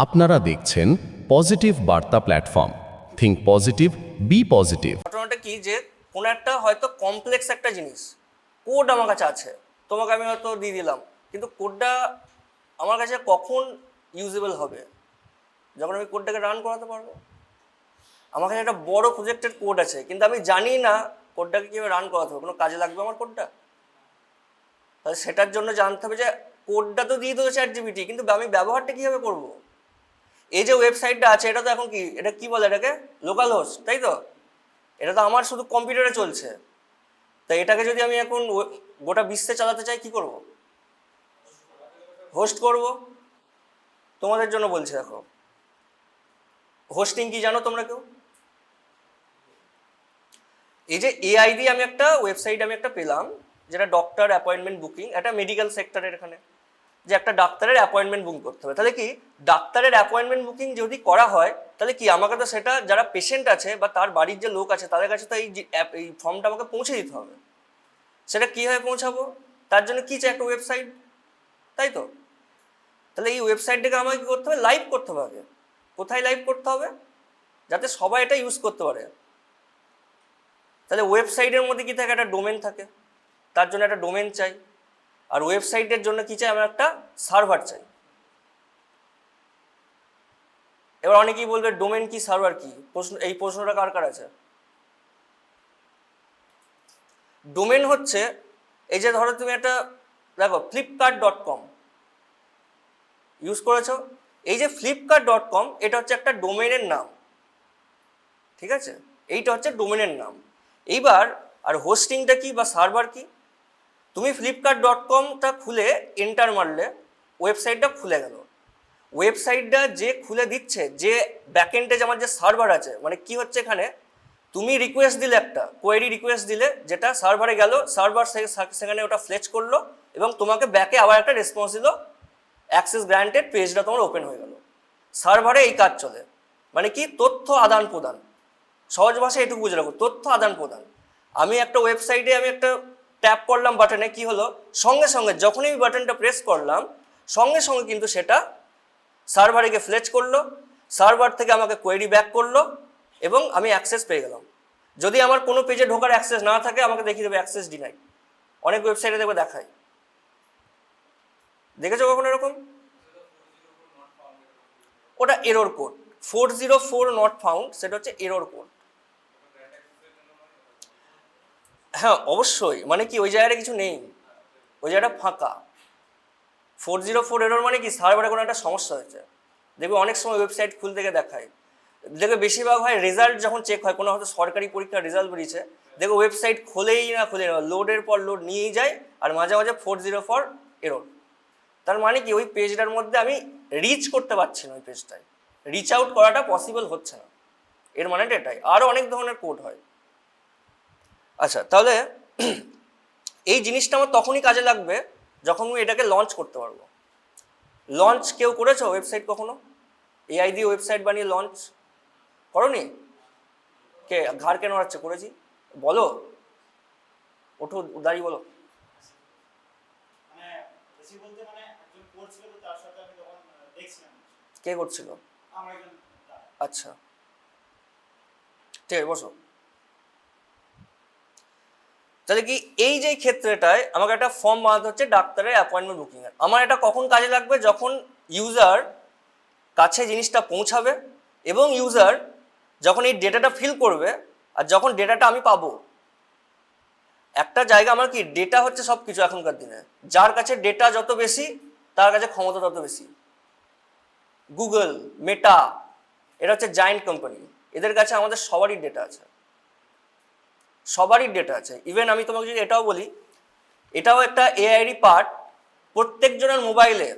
আপনারা দেখছেন পজিটিভ বার্তা platform. Think positive, be positive. ঘটনাটা কি যে কোনো একটা হয়তো কমপ্লেক্স একটা জিনিস কোড আমার কাছে আছে, তোমাকে আমি হয়তো দিয়ে দিলাম, কিন্তু কোডটা আমার কাছে কখন ইউজেবল হবে? যখন আমি কোডটাকে রান করাতে পারবো। আমার কাছে একটা বড় প্রজেক্টের কোড আছে, কিন্তু আমি জানি না কোডটাকে কীভাবে রান করাতে হবে, কোনো কাজে লাগবে আমার কোডটা? তাহলে সেটার জন্য জানতে হবে যে কোডটা তো দিয়ে দেবো ChatGPT, কিন্তু আমি ব্যবহারটা কীভাবে করবো? এই যে ওয়েবসাইটটা আছে এটা তো এখন কি, এটা কি বলে এটাকে, লোকাল হোস্ট, তাই তো? এটা তো আমার শুধু কম্পিউটারে চলছে। তাই এটাকে যদি আমি এখন গোটা বিশ্বে চালাতে চাই, কি করব? হোস্ট করব। তোমাদের জন্য বলছি, দেখো হোস্টিং কি জানো তোমরা কেউ? এই যে এআই দিয়ে আমি একটা ওয়েবসাইট পেলাম, যেটা ডক্টর অ্যাপয়েন্টমেন্ট বুকিং, একটা মেডিকেল সেক্টরের এখানে, যে একটা ডাক্তারের অ্যাপয়েন্টমেন্ট বুকিং করতে হবে। তাহলে কি ডাক্তারের অ্যাপয়েন্টমেন্ট বুকিং যদি করা হয়, তাহলে কি আমাকে তো সেটা যারা পেশেন্ট আছে বা তার বাড়ির যে লোক আছে তাদের কাছে তো এই ফর্মটা আমাকে পৌঁছে দিতে হবে। সেটা কীভাবে পৌঁছাবো? তার জন্য কী চাই? একটা ওয়েবসাইট, তাই তো? তাহলে এই ওয়েবসাইটটাকে আমাকে কী করতে হবে? লাইভ করতে হবে আগে। কোথায় লাইভ করতে হবে? যাতে সবাই এটা ইউজ করতে পারে। তাহলে ওয়েবসাইটের মধ্যে কী থাকে? একটা ডোমেন থাকে, তার জন্য একটা ডোমেন চাই। আর ওয়েবসাইটের জন্য কী চাই? আমার একটা সার্ভার চাই। এবার অনেকেই বলবে ডোমেন কি, সার্ভার কি? এই প্রশ্নটা কার কার আছে? ডোমেন হচ্ছে, এই যে ধরো তুমি একটা, দেখো flipkart.com ইউজ করেছো, এই যে flipkart.com এটা হচ্ছে একটা ডোমেনের নাম, ঠিক আছে? এইটা হচ্ছে ডোমেনের নাম। এইবার আর হোস্টিংটা কি বা সার্ভার কি? তুমি flipkart.comটা খুলে এন্টার মারলে ওয়েবসাইটটা খুলে গেল। ওয়েবসাইটটা যে খুলে দিচ্ছে, যে ব্যাকএন্ডে আমার যে সার্ভার আছে, মানে কি হচ্ছে এখানে, তুমি রিকোয়েস্ট দিলে, একটা কোয়েরি রিকোয়েস্ট দিলে, যেটা সার্ভারে গেল, সার্ভার সেখানে ওটা ফ্লেচ করলো এবং তোমাকে ব্যাকে আবার একটা রেসপন্স দিল, অ্যাক্সেস গ্র্যান্টেড, পেজটা তোমার ওপেন হয়ে গেল। সার্ভারে এই কাজ চলে, মানে কি, তথ্য আদান প্রদান। সহজ ভাষায় এটুকু বুঝে রাখো, তথ্য আদান প্রদান। আমি একটা ওয়েবসাইটে আমি একটা ট্যাপ করলাম বাটনে, কি হলো, সঙ্গে সঙ্গে যখনই আমি বাটনটা প্রেস করলাম, সঙ্গে সঙ্গে কিন্তু সেটা সার্ভারে গিয়ে ফ্লেচ করলো, সার্ভার থেকে আমাকে কোয়েরি ব্যাক করলো এবং আমি অ্যাক্সেস পেয়ে গেলাম। যদি আমার কোনো পেজে ঢোকার অ্যাক্সেস না থাকে, আমাকে দেখিয়ে দেবে অ্যাক্সেস ডিনাই। অনেক ওয়েবসাইটে দেখবে দেখায়, দেখেছো কখনো এরকম? ওটা এরর কোড, 404 নট ফাউন্ড, সেটা হচ্ছে এরর কোড। হ্যাঁ অবশ্যই, মানে কি ওই জায়গাটা কিছু নেই, ওই জায়গাটা ফাঁকা। 404 এরর মানে কি, সার্ভারে কোনো একটা সমস্যা হয়েছে। দেখবে অনেক সময় ওয়েবসাইট খুলতে গিয়ে দেখায়, দেখবে বেশিরভাগ হয় রেজাল্ট যখন চেক হয়, কোনো হয়তো সরকারি পরীক্ষার রেজাল্ট বেরিয়েছে, দেখো ওয়েবসাইট খোলেই না, লোডের পর লোড নিয়েই যায়, আর মাঝে মাঝে 404 এরর। তার মানে কি, ওই পেজটার মধ্যে আমি রিচ করতে পারছি না, ওই পেজটায় রিচ আউট করাটা পসিবল হচ্ছে না। এর মানেটা এটাই। আরও অনেক ধরনের কোড হয়। আচ্ছা, তাহলে এই জিনিসটা আমার তখনই কাজে লাগবে যখন আমি এটাকে লঞ্চ করতে পারবো। লঞ্চ কেউ করেছো ওয়েবসাইট কখনো? এআই দিয়ে ওয়েবসাইট বানিয়ে লঞ্চ করোনি? কে ঘাড় কেন হচ্ছে? করেছি, বলো, ওঠো দাঁড়িয়ে বলো। কে করছিল? আচ্ছা, ঠিক আছে, বসো। তাহলে কি, এই যে ক্ষেত্রটায় আমাকে একটা ফর্ম বানাতে হচ্ছে ডাক্তারের অ্যাপয়েন্টমেন্ট বুকিং এর। আমার এটা কখন কাজে লাগবে? যখন ইউজার কাছে জিনিসটা পৌঁছাবে এবং ইউজার যখন এই ডেটাটা ফিল করবে, আর যখন ডেটাটা আমি পাবো। একটা জায়গা, আমার কি, ডেটা হচ্ছে সব কিছু এখনকার দিনে। যার কাছে ডেটা যত বেশি, তার কাছে ক্ষমতা তত বেশি। গুগল, মেটা, এটা হচ্ছে জায়েন্ট কোম্পানি, এদের কাছে আমাদের সবারই ডেটা আছে, সবারই ডেটা আছে। ইভেন আমি তোমাকে যদি এটাও বলি, এটাও একটা এআইরই পার্ট। প্রত্যেকজনের মোবাইলে,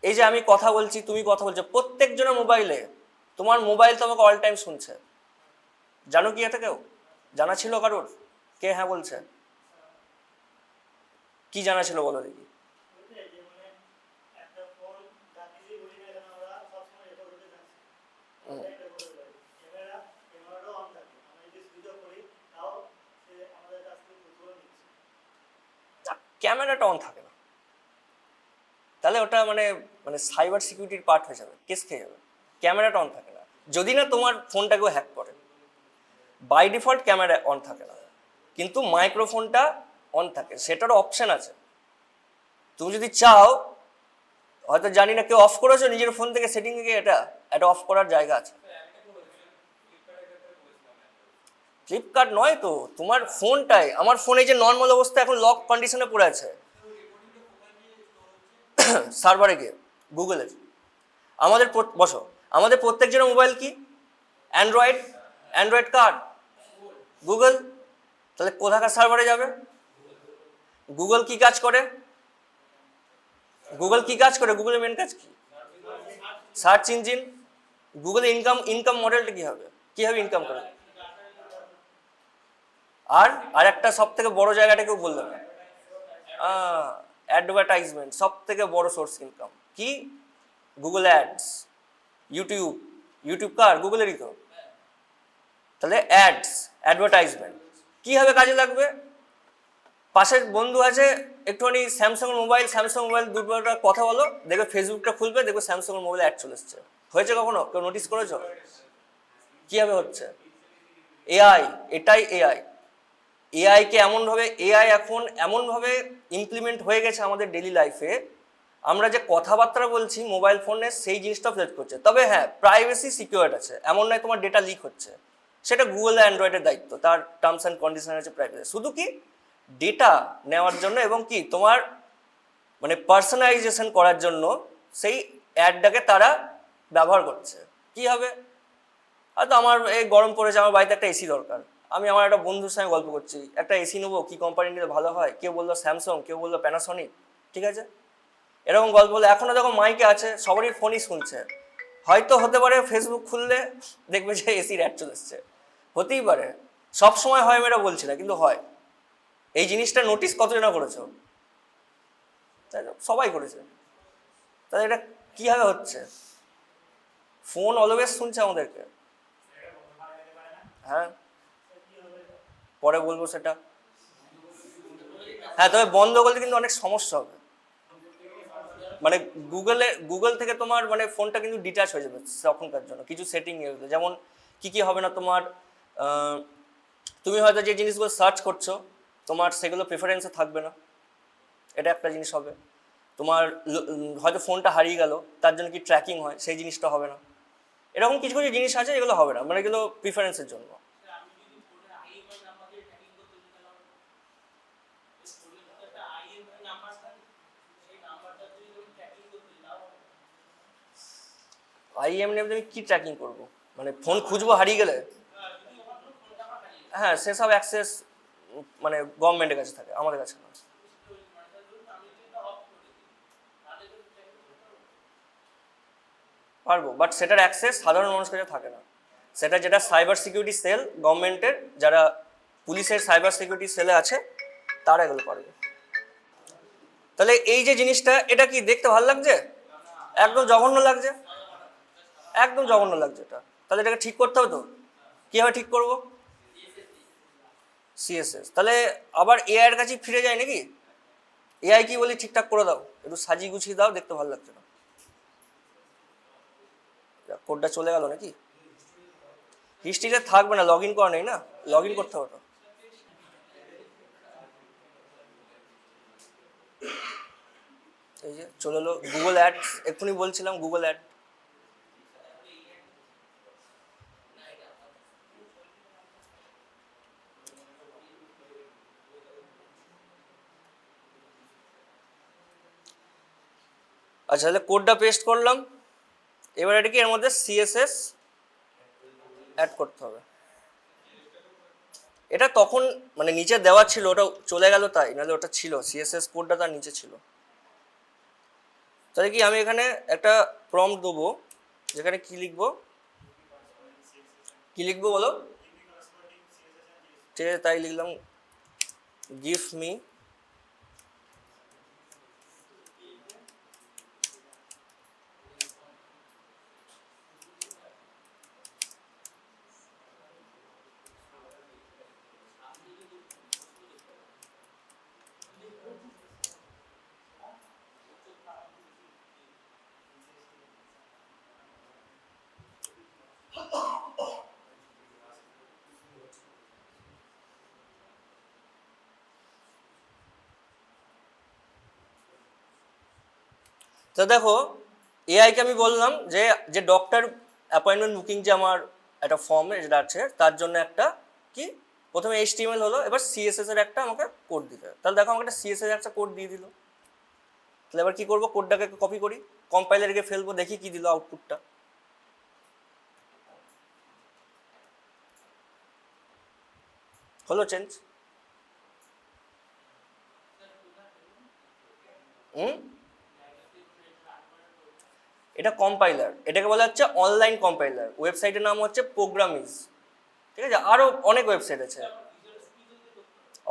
এই যে আমি কথা বলছি, তুমি কথা বলছো, প্রত্যেকজনের মোবাইলে, তোমার মোবাইল তোমাকে অল টাইম শুনছে। জানো কি এটা? কেউ জানা ছিল কারোর? কে হ্যাঁ বলছে? কি জানা ছিল বলো দেখি? ক্যামেরাটা অন থাকে না, তাহলে তাহলে ওটা মানে মানে সাইবার সিকিউরিটির পার্ট হয়ে যাবে, কেস খেয়ে যাবে। ক্যামেরাটা অন থাকে না, যদি না তোমার ফোনটাকেও হ্যাক করে। বাই ডিফল্ট ক্যামেরা অন থাকে না, কিন্তু মাইক্রোফোনটা অন থাকে, সেটারও অপশান আছে। তুমি যদি চাও, হয়তো জানি না কেউ অফ করেছো নিজের ফোন থেকে সেটিং থেকে, এটা অফ করার জায়গা আছে। ফ্লিপকার্ট নয় তো, তোমার ফোনটাই, আমার ফোনে যে নর্মাল অবস্থা এখন লক কন্ডিশনে পড়ে আছে। সার্ভারে গিয়ে গুগলের, আমাদের বসো, আমাদের প্রত্যেকজনের মোবাইল কি অ্যান্ড্রয়েড, অ্যান্ড্রয়েড কার গুগল। তাহলে কোথাকার সার্ভারে যাবে? গুগল কি কাজ করে? গুগল কি কাজ করে? গুগলের মেন কাজ কি? Search engine. গুগলের ইনকাম মডেলটা কি হবে? কিভাবে ইনকাম করে? আর একটা সব থেকে বড় জায়গাটা কেউ বললো না, অ্যাডভার্টাইজমেন্ট। সব থেকে বড় সোর্স ইনকাম কি? Google ads. ইউটিউব কার? গুগলেরই তো। তাহলে অ্যাডস, অ্যাডভার্টাইজমেন্ট কিভাবে কাজে লাগবে? পাশের বন্ধু আছে, একটুখানি স্যামসাং মোবাইল দুটোটা কথা বলো, দেখবে ফেসবুকটা খুলবে, দেখবে স্যামসাং মোবাইলে অ্যাড চলে এসছে। হয়েছে কখনো? কেউ নোটিস করেছো কিভাবে হচ্ছে? এআই, এটাই এআইকে এমনভাবে, এআই এখন এমনভাবে ইমপ্লিমেন্ট হয়ে গেছে আমাদের ডেলি লাইফে, আমরা যে কথাবার্তা বলছি মোবাইল ফোনে, সেই জিনিসটা ফ্লেক্ট করছে। তবে হ্যাঁ, প্রাইভেসি সিকিউরড আছে, এমন নয় তোমার ডেটা লিক হচ্ছে। সেটা গুগল আর অ্যান্ড্রয়েডের দায়িত্ব, তার টার্মস অ্যান্ড কন্ডিশন আছে প্রাইভেসি। শুধু কি ডেটা নেওয়ার জন্য এবং কি তোমার মানে পার্সোনালাইজেশন করার জন্য সেই অ্যাডটাকে তারা ব্যবহার করছে। কি হবে? হয়তো আমার এই গরম পড়েছে, আমার বাড়িতে একটা এসি দরকার, আমি আমার একটা বন্ধুর সঙ্গে গল্প করছি, একটা এসি নেবো, কী কোম্পানি নিলে ভালো হয়, কেউ বললো স্যামসাং, কেউ বললো প্যানাসনিক, ঠিক আছে, এরকম গল্প বলে। এখনও দেখো মাইকে আছে, সবারই ফোনই শুনছে। হয়তো হতে পারে ফেসবুক খুললে দেখবে যে এসির অ্যাড চলে এসছে, হতেই পারে। সব সময় হয় মেয়েরা বলছি না, কিন্তু হয়। এই জিনিসটা নোটিস কতজনা করেছো? তাই না? সবাই করেছে। তাহলে এটা কীভাবে হচ্ছে? ফোন অলওয়েজ শুনছে আমাদেরকে। হ্যাঁ, পরে বলবো সেটা। হ্যাঁ, তবে বন্ধ করলে কিন্তু অনেক সমস্যা হবে। মানে গুগল থেকে তোমার মানে ফোনটা কিন্তু ডিটাচ হয়ে যাবে তখনকার জন্য কিছু সেটিং এগুলো। যেমন কি হবে না তোমার, তুমি হয়তো যে জিনিসগুলো সার্চ করছো তোমার সেগুলো প্রেফারেন্সে থাকবে না, এটা একটা জিনিস হবে। তোমার হয়তো ফোনটা হারিয়ে গেল, তার জন্য কি ট্র্যাকিং হয়, সেই জিনিসটা হবে না। এরকম কিছু কিছু জিনিস আছে এগুলো হবে না, মানে এগুলো প্রিফারেন্সের জন্য। আইএম নেমে আমি কি ট্র্যাকিং করবো? মানে ফোন খুঁজবো হারিয়ে গেলে? হ্যাঁ, সেসব অ্যাক্সেস মানে গভর্নমেন্টের কাছে থাকে, আমাদের কাছে না। পারবো, বাট সেটার অ্যাক্সেস সাধারণ মানুষের কাছে থাকে না। সেটা যেটা সাইবার সিকিউরিটি সেল গভর্নমেন্টের, যারা পুলিশের সাইবার সিকিউরিটি সেলে আছে, তারা এগুলো পারবে। তাহলে এই যে জিনিসটা, এটা কি দেখতে ভালো লাগছে? একদম জঘন্য লাগছে, একদম জঘন্য লাগছে এটা। তাহলে এটাকে ঠিক করতে হবে তো। কীভাবে ঠিক করবো? সিএসএস। তাহলে আবার এআই এর কাছে ফিরে যায় নাকি? এআই কি বলি ঠিকঠাক করে দাও, একটু সাজিয়ে গুছিয়ে দাও, দেখতে ভালো লাগছে না। কোডটা চলে গেল নাকি? হিস্ট্রিতে থাকবে না, লগ ইন করা নেই না, লগ ইন করতে হবে তো। এই যে চলে এলো গুগল অ্যাড, এক্ষুনি বলছিলাম গুগল অ্যাড। আচ্ছা, তাহলে কোডটা পেস্ট করলাম, এবার এটা কি এর মধ্যে সিএসএস অ্যাড করতে হবে। এটা তখন মানে নিচে দেওয়া ছিল, ওটা চলে গেল তাই, নাহলে ওটা ছিল, সিএসএস কোডটা তার নিচে ছিল। তাহলে কি আমি এখানে একটা প্রম্পট দেবো, যেখানে কি লিখবো, কি লিখবো বলো? ঠিক আছে, তাই লিখলাম, গিভ মি তো দেখো এআইকে আমি বললাম যে যে ডক্টর অ্যাপয়েন্টমেন্ট বুকিং যে আমার একটা ফর্ম যেটা আছে তার জন্য একটা কি প্রথমে HTML হলো, এবার CSS এর একটা আমাকে কোড দিতে হবে। তাহলে দেখো আমাকে একটা CSS এর একটা কোড দিয়ে দিল। তাহলে এবার কি করবো, কোডটাকে কপি করি, কম্পাইলারে গিয়ে ফেলবো, দেখি কি দিল আউটপুটটা। হলো চেঞ্জ। এটা কম্পাইলার, এটাকে বলা হচ্ছে অনলাইন কম্পাইলার। ওয়েবসাইটের নাম হচ্ছে প্রোগ্রামিজ। ঠিক আছে, আরো অনেক ওয়েবসাইট আছে,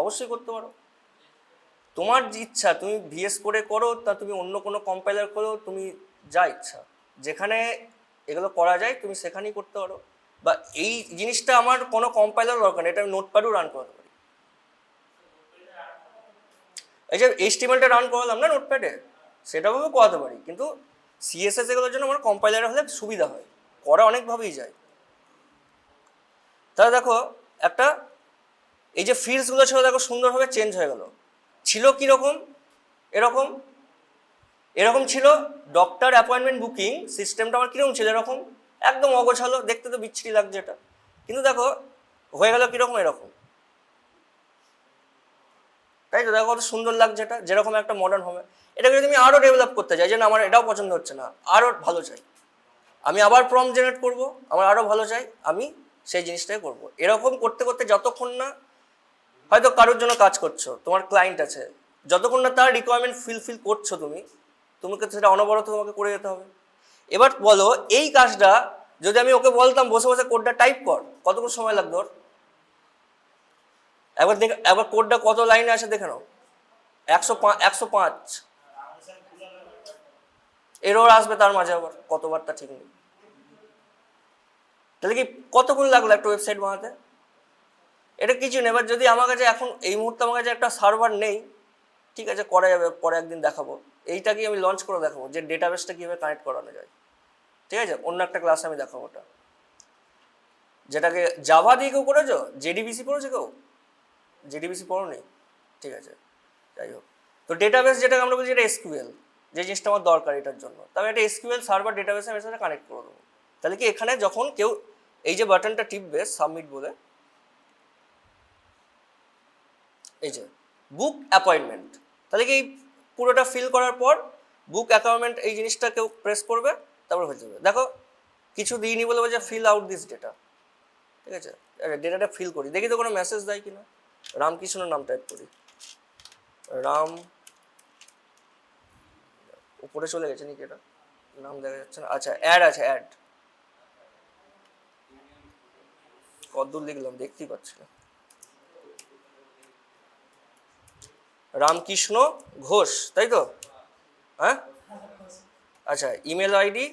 অবশ্যই করতে পারো। তোমার যে ইচ্ছা, তুমি VS করে করো, তা তুমি অন্য কোনো কম্পাইলার করো, তুমি যা ইচ্ছা যেখানে এগুলো করা যায় তুমি সেখানেই করতে পারো। বা এই জিনিসটা আমার কোনো কম্পাইলার দরকার নেই, এটা আমি নোটপ্যাডও রান করতে পারি। এই যে HTML-টা রান করালাম না নোটপ্যাডে, সেটাভাবেও করাতে পারি, কিন্তু CSS এগুলোর জন্য আমার কম্পাইলার হলে সুবিধা হয়, করা অনেকভাবেই যায়। তাহলে দেখো একটা এই যে ফিল্ডসগুলো ছিল দেখো সুন্দরভাবে চেঞ্জ হয়ে গেল। ছিল কীরকম, এরকম এরকম ছিল ডক্টর অ্যাপয়েন্টমেন্ট বুকিং সিস্টেমটা আমার কীরকম ছিল, এরকম একদম অগোছালো, দেখতে তো বিচ্ছিরি লাগছে এটা, কিন্তু দেখো হয়ে গেল কীরকম, এরকম। তাই তো দেখো কত সুন্দর লাগছে এটা, যেরকম একটা মডার্ন হবে। এটাকে যদি আমি আরও ডেভেলপ করতে চাই, যে না আমার এটাও পছন্দ হচ্ছে না, আরও ভালো চাই, আমি আবার প্রম্পট জেনারেট করব, আমার আরও ভালো চাই, আমি সেই জিনিসটাই করব। এরকম করতে করতে যতক্ষণ না হয়তো কারোর জন্য কাজ করছো, তোমার ক্লায়েন্ট আছে, যতক্ষণ না তার রিকোয়ারমেন্ট ফিল করছো তুমি তোমাকে সেটা অনবরত তোমাকে করে যেতে হবে। এবার বলো এই কাজটা যদি আমি ওকে বলতাম বসে বসে কোডটা টাইপ কর, কতক্ষণ সময় লাগতো ওর? একবার কোডটা কত লাইনে আছে দেখে নাও, 105 এরর আসবে তার মাঝে, আবার কতবার তা ঠিক নেই। তাহলে কি কতক্ষণ লাগলো একটা ওয়েবসাইট বানাতে? এটা কিছু নেই। এবার যদি আমার কাছে এখন এই মুহূর্তে আমার কাছে একটা সার্ভার নেই, ঠিক আছে করা যাবে, পরে একদিন দেখাবো, এইটাকে আমি লঞ্চ করে দেখাবো যে ডেটাবেসটা কীভাবে কানেক্ট করানো যায়। ঠিক আছে, অন্য একটা ক্লাসে আমি দেখাবো ওটা। যেটাকে জাভা দিয়ে কেউ করেছো, JDBC পড়েছে কেউ? JDBC পড়ো নেই, ঠিক আছে, যাই হোক। তো ডেটাবেস যেটাকে আমরা বলছি এটা SQL, যে জিনিসটা আমার দরকার এটার জন্য, তবে একটা SQL সার্ভার ডেটাবেসে আমি সাথে কানেক্ট করে দেবো। তাহলে কি এখানে যখন কেউ এই যে বাটনটা টিপবে সাবমিট বলে, এই যে বুক অ্যাপয়েন্টমেন্ট, তাহলে কি পুরোটা ফিল করার পর বুক অ্যাপয়েন্টমেন্ট এই জিনিসটা কেউ প্রেস করবে, তারপর হয়ে যাবে। দেখো কিছু দিইনি বলে বলছে ফিল আউট দিস ডেটা, ঠিক আছে, ডেটাটা ফিল করি, দেখি তো কোনো মেসেজ দেয় কিনা। রামকৃষ্ণর নাম টাইপ করি, রাম, উপরে চলে গেছে নাকি এটা, নাম দেখা যাচ্ছে না। আচ্ছা অ্যাড আছে, অ্যাড, কতদূর লিখলাম দেখতেই পাচ্ছি না, রামকৃষ্ণ ঘোষ, তাই তো? হ্যাঁ, আচ্ছা ইমেল আইডি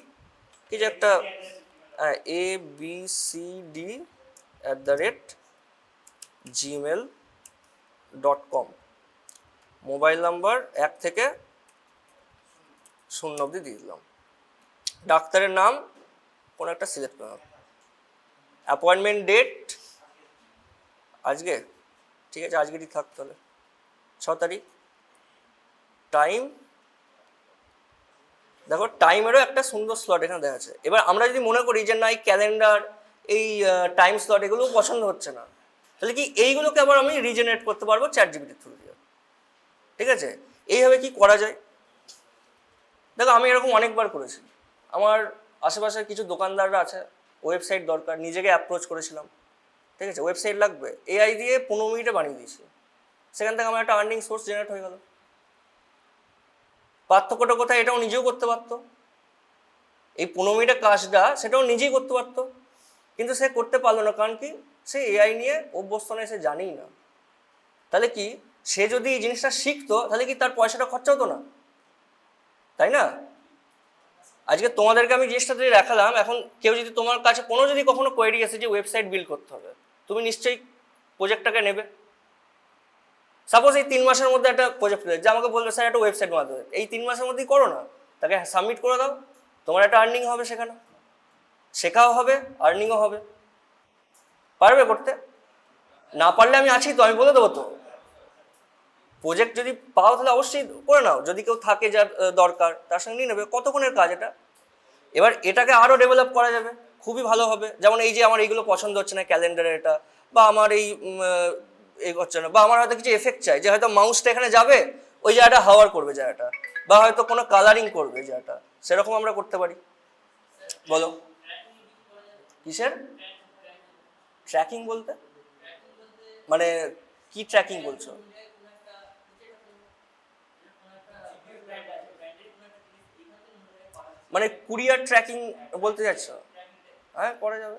কি যে একটা abcd@gmail.com, মোবাইল নাম্বার 1 থেকে 0 অবধি দিয়ে দিলাম, ডাক্তারের নাম কোনো একটা সিলেক্ট করলাম, অ্যাপয়েন্টমেন্ট ডেট আজকে, ঠিক আছে আজকেরই থাকতে হলে 6 তারিখ, টাইম, দেখো টাইমেরও একটা সুন্দর স্লট এখানে দেখা আছে। এবার আমরা যদি মনে করি যে না এই ক্যালেন্ডার এই টাইম স্লট এগুলো পছন্দ হচ্ছে না, তাহলে কি এইগুলোকে আবার আমি রিজেনারেট করতে পারবো ChatGPT থ্রু দিয়ে। ঠিক আছে, এইভাবে কি করা যায় দেখো, আমি এরকম অনেকবার করেছি। আমার আশেপাশের কিছু দোকানদাররা আছে, ওয়েবসাইট দরকার, নিজেকে অ্যাপ্রোচ করেছিলাম, ঠিক আছে ওয়েবসাইট লাগবে, AI দিয়ে 15 মিনিটে বানিয়ে দিয়েছি, সেখান থেকে আমার একটা আর্নিং সোর্স জেনারেট হয়ে গেল। পার্থক্যটা কোথায়, এটাও নিজেও করতে পারতো, এই 15 মিনিটের কাজটা সেটাও নিজেই করতে পারতো, কিন্তু সে করতে পারলো না, কারণ কি সে AI নিয়ে অভ্যস্ত নয়, সে জানেই না। তাহলে কি সে যদি এই জিনিসটা শিখতো তাহলে কি তার পয়সাটা খরচা হতো না, তাই না? আজকে তোমাদেরকে আমি জিনিসটা যদি দেখালাম, এখন কেউ যদি তোমার কাছে কোনো যদি কখনো কোয়েরি আসে যে ওয়েবসাইট বিল্ড করতে হবে, তুমি নিশ্চয়ই প্রজেক্টটাকে নেবে। সাপোজ এই 3 মাসের মধ্যে একটা প্রজেক্ট পেলে যে আমাকে বলবে স্যার একটা ওয়েবসাইট বানাতে হবে, এই 3 মাসের মধ্যেই করো না, তাকে সাবমিট করে দাও, তোমার একটা আর্নিং হবে, সেখানে শেখাও হবে, আর্নিংও হবে। পারবে করতে? না পারলে আমি আছি তো, আমি বলে দেবো তো। প্রজেক্ট যদি পাও তাহলে অবশ্যই করে নাও, যদি কেউ থাকে যার দরকার তার সঙ্গে নিয়ে নেবে। কতক্ষণের কাজ এটা? এবার এটাকে আরও ডেভেলপ করা যাবে, খুবই ভালো হবে। যেমন এই যে আমার এইগুলো পছন্দ হচ্ছে না ক্যালেন্ডারে এটা, বা আমার এই হচ্ছে না, বা আমার হয়তো কিছু এফেক্ট চাই, যে হয়তো মাউসটা এখানে যাবে, ওই জায়গাটা হাওয়ার করবে জায়গাটা, বা হয়তো কোনো কালারিং করবে জায়গাটা, সেরকম আমরা করতে পারি। বলো কিসের ট্র্যাকিং বলতে? মানে কি ট্র্যাকিং বলছো? মানে কুরিয়ার ট্র্যাকিং বলতে চাচ্ছ? হ্যাঁ, করা যাবে।